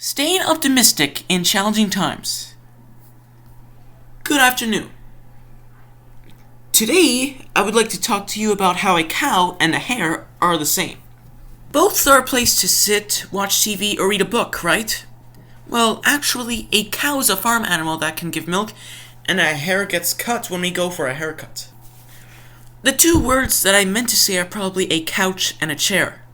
Staying optimistic in challenging times. Good afternoon. Today, I would like to talk to you about how a cow and a hare are the same. Both are a place to sit, watch TV, or read a book, right? Well, actually, a cow is a farm animal that can give milk, and a hare gets cut when we go for a haircut. The two words that I meant to say are probably a couch and a chair.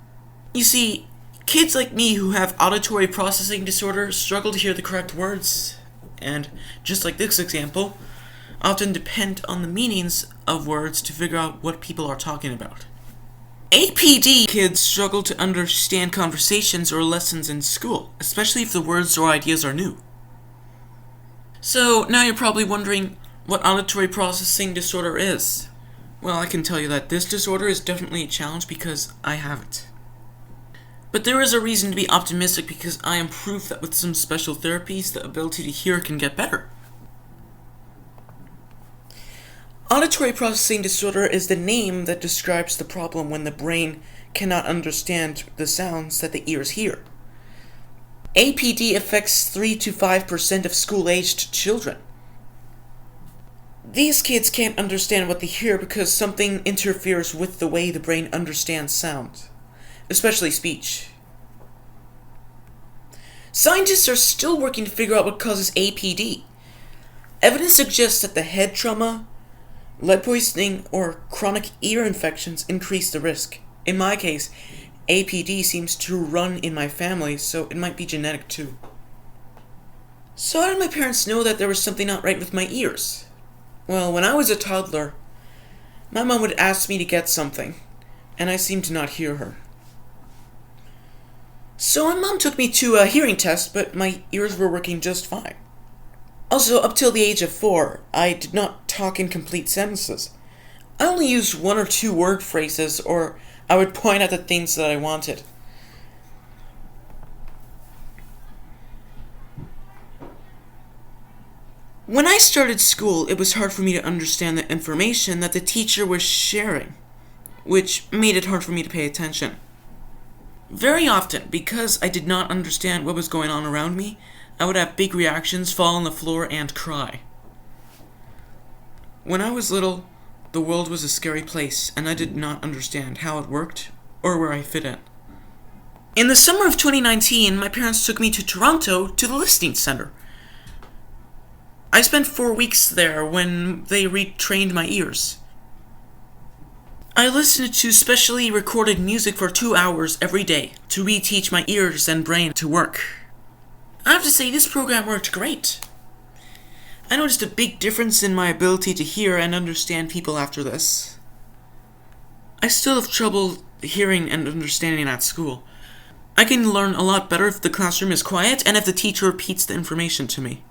You see, kids like me who have auditory processing disorder struggle to hear the correct words, and, just like this example, often depend on the meanings of words to figure out what people are talking about. APD kids struggle to understand conversations or lessons in school, especially if the words or ideas are new. So now you're probably wondering what auditory processing disorder is. Well, I can tell you that this disorder is definitely a challenge because I have it. But there is a reason to be optimistic because I am proof that with some special therapies, the ability to hear can get better. Auditory processing disorder is the name that describes the problem when the brain cannot understand the sounds that the ears hear. APD affects 3 to 5% of school-aged children. These kids can't understand what they hear because something interferes with the way the brain understands sound, especially speech. Scientists are still working to figure out what causes APD. Evidence suggests that the head trauma, lead poisoning, or chronic ear infections increase the risk. In my case, APD seems to run in my family, so it might be genetic too. So how did my parents know that there was something not right with my ears? Well, when I was a toddler, my mom would ask me to get something, and I seemed to not hear her. So my mom took me to a hearing test, but my ears were working just fine. Also, up till the age of 4, I did not talk in complete sentences. I only used 1 or 2 word phrases, or I would point at the things that I wanted. When I started school, it was hard for me to understand the information that the teacher was sharing, which made it hard for me to pay attention. Very often, because I did not understand what was going on around me, I would have big reactions, fall on the floor, and cry. When I was little, the world was a scary place, and I did not understand how it worked or where I fit in. In the summer of 2019, my parents took me to Toronto to the listening center. I spent 4 weeks there when they retrained my ears. I listened to specially recorded music for 2 hours every day to reteach my ears and brain to work. I have to say, this program worked great. I noticed a big difference in my ability to hear and understand people after this. I still have trouble hearing and understanding at school. I can learn a lot better if the classroom is quiet and if the teacher repeats the information to me.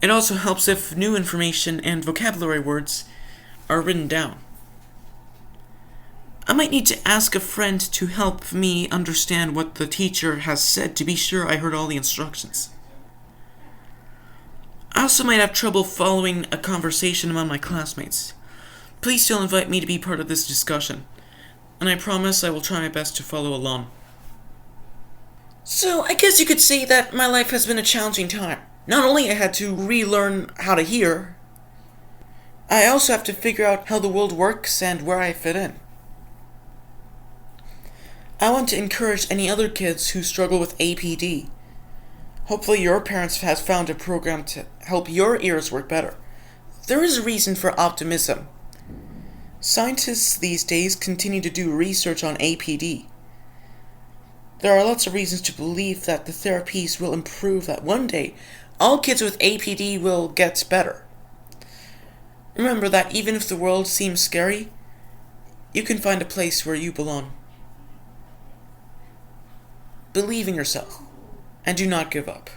It also helps if new information and vocabulary words are written down. I might need to ask a friend to help me understand what the teacher has said to be sure I heard all the instructions. I also might have trouble following a conversation among my classmates. Please still invite me to be part of this discussion, and I promise I will try my best to follow along. So I guess you could say that my life has been a challenging time. Not only I had to relearn how to hear, I also have to figure out how the world works and where I fit in. I want to encourage any other kids who struggle with APD. Hopefully your parents have found a program to help your ears work better. There is a reason for optimism. Scientists these days continue to do research on APD. There are lots of reasons to believe that the therapies will improve, that one day all kids with APD will get better. Remember that even if the world seems scary, you can find a place where you belong. Believe in yourself, and do not give up.